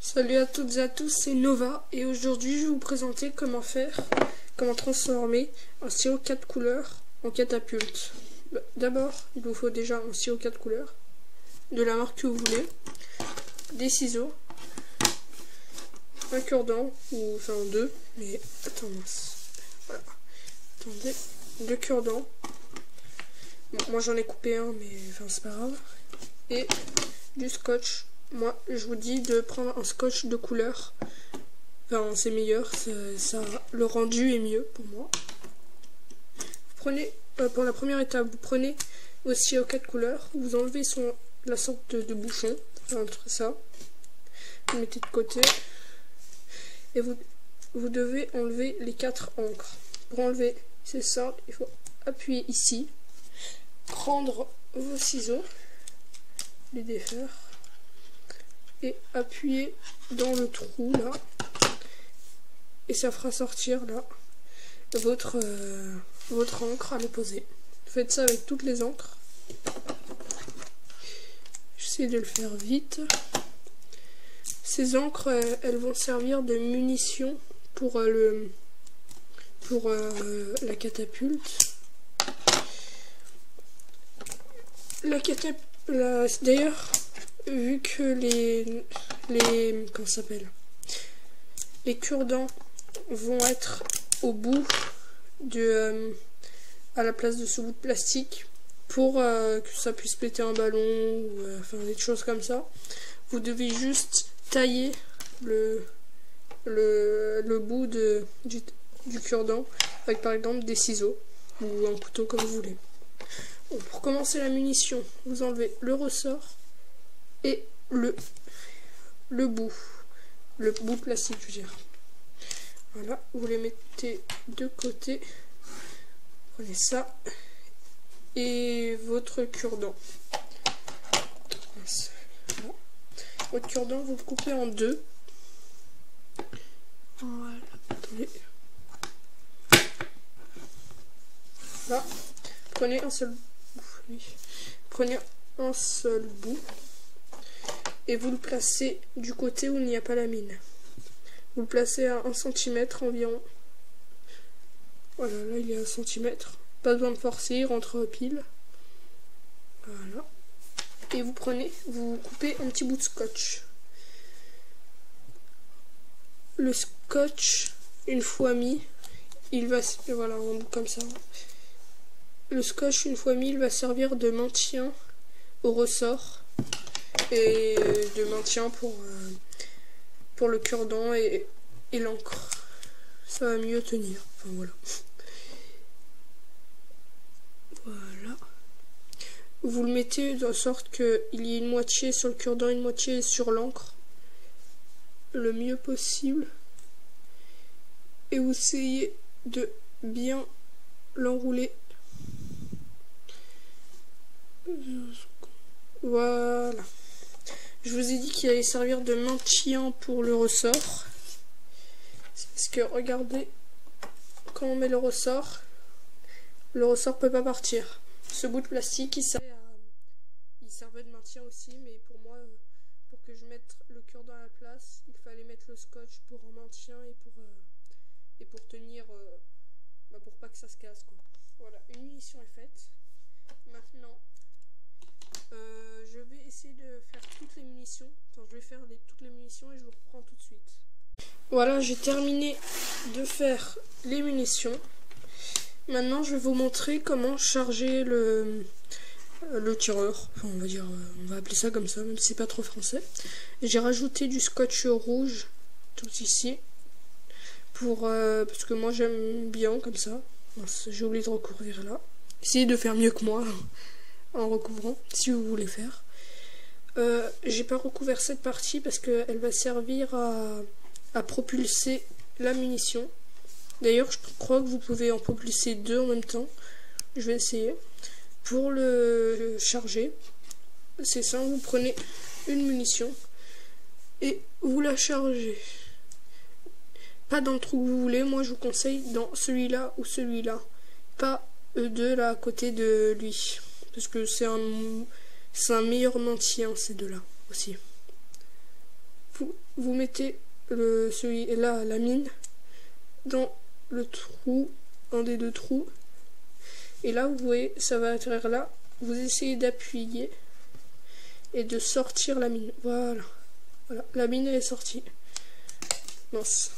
Salut à toutes et à tous, c'est Nova et aujourd'hui je vais vous présenter comment transformer un stylo 4 couleurs en catapulte. D'abord, il vous faut déjà un stylo 4 couleurs, de la marque que vous voulez, des ciseaux, un cure-dent, ou enfin deux, mais voilà. Attendez, deux cure-dents. Bon, moi j'en ai coupé un, mais enfin c'est pas grave. Et du scotch. Moi, je vous dis de prendre un scotch de couleur. Enfin, c'est meilleur. Le rendu est mieux pour moi. Vous prenez, pour la première étape, vous prenez vos stylos 4 couleurs. Vous enlevez la sorte de bouchon. Entre ça. Vous mettez de côté. Et vous devez enlever les 4 encres. Pour enlever, c'est simple. Il faut appuyer ici. Prendre vos ciseaux. Les défaire. Et appuyer dans le trou là, et ça fera sortir là votre encre à l'opposé. Faites ça avec toutes les encres. J'essaie de le faire vite. Ces encres elles vont servir de munitions pour la catapulte. D'ailleurs, vu que les cure-dents vont être au bout à la place de ce bout de plastique pour que ça puisse péter un ballon ou enfin des choses comme ça, vous devez juste tailler le bout du cure-dent avec par exemple des ciseaux ou un couteau comme vous voulez. Bon, pour commencer la munition, vous enlevez le ressort et le bout de plastique, je veux dire. Voilà, vous les mettez de côté. Prenez ça et votre cure-dent. Voilà. Votre cure-dent, vous le coupez en deux. Voilà, attendez. Là, prenez un seul bout. Oui. Prenez un seul bout. Et vous le placez du côté où il n'y a pas la mine. Vous le placez à 1 cm environ. Voilà, là il y a 1 cm. Pas besoin de forcer, il rentre pile. Voilà. Et vous coupez un petit bout de scotch. Le scotch, une fois mis, il va... Voilà, en bout comme ça. Le scotch, une fois mis, il va servir de maintien au ressort. Et de maintien pour le cure-dent et l'encre. Ça va mieux tenir. Enfin voilà. Voilà. Vous le mettez de sorte qu'il y ait une moitié sur le cure-dent, une moitié sur l'encre. Le mieux possible. Et vous essayez de bien l'enrouler. Voilà. Je vous ai dit qu'il allait servir de maintien pour le ressort. Parce que regardez, quand on met le ressort peut pas partir. Ce bout de plastique il servait de maintien aussi, mais pour moi, pour que je mette le cure-dent à la place, il fallait mettre le scotch pour en maintien et pour tenir, pour pas que ça se casse quoi. Voilà, une munition est faite. Maintenant, je vais essayer de faire toutes les munitions. Enfin, je vais faire toutes les munitions et je vous reprends tout de suite. Voilà, j'ai terminé de faire les munitions. Maintenant, je vais vous montrer comment charger le tireur. Enfin, on va appeler ça comme ça, même si c'est pas trop français. J'ai rajouté du scotch rouge tout ici parce que moi j'aime bien comme ça. J'ai oublié de recouvrir là. Essayez de faire mieux que moi en recouvrant si vous voulez faire. J'ai pas recouvert cette partie parce qu'elle va servir à propulser la munition. D'ailleurs, je crois que vous pouvez en propulser deux en même temps. Je vais essayer. Pour le charger, c'est ça, vous prenez une munition et vous la chargez. Pas dans le trou que vous voulez, moi je vous conseille dans celui-là ou celui-là. Pas deux là à côté de lui. Parce que c'est un meilleur maintien ces deux-là aussi. vous mettez celui-là, la mine, dans le trou, un des 2 trous. Et là, vous voyez, ça va atterrir là. Vous essayez d'appuyer et de sortir la mine. Voilà. Voilà. La mine elle est sortie. Mince.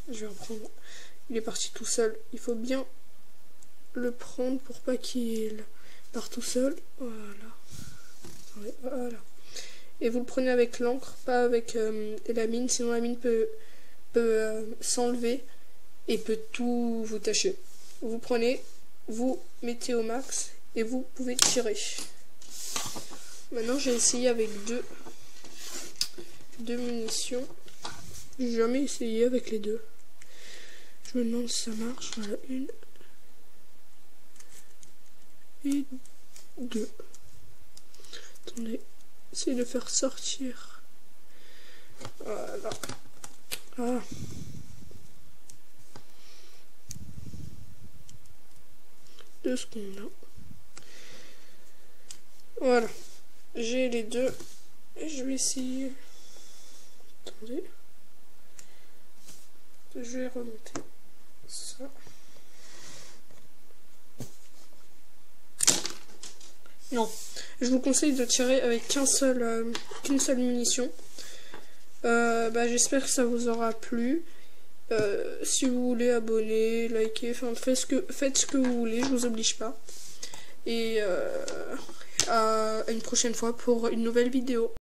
Je vais reprendre. Il est parti tout seul. Il faut bien le prendre pour pas qu'il parte tout seul. Voilà. Voilà. Et vous le prenez avec l'encre, pas avec la mine, sinon la mine peut s'enlever et peut tout vous tacher. Vous prenez, vous mettez au max et vous pouvez tirer. Maintenant j'ai essayé avec deux munitions. J'ai jamais essayé avec les 2. Je me demande si ça marche. Voilà, 1 et 2. Attendez, essayez de faire sortir. Voilà. Ah. Deux secondes. Voilà. J'ai les 2. Et je vais essayer. Attendez. Je vais remonter ça. Non. Je vous conseille de tirer avec qu'une seule munition. J'espère que ça vous aura plu. Si vous voulez abonner, liker, enfin faites ce que vous voulez, je vous oblige pas. Et à une prochaine fois pour une nouvelle vidéo.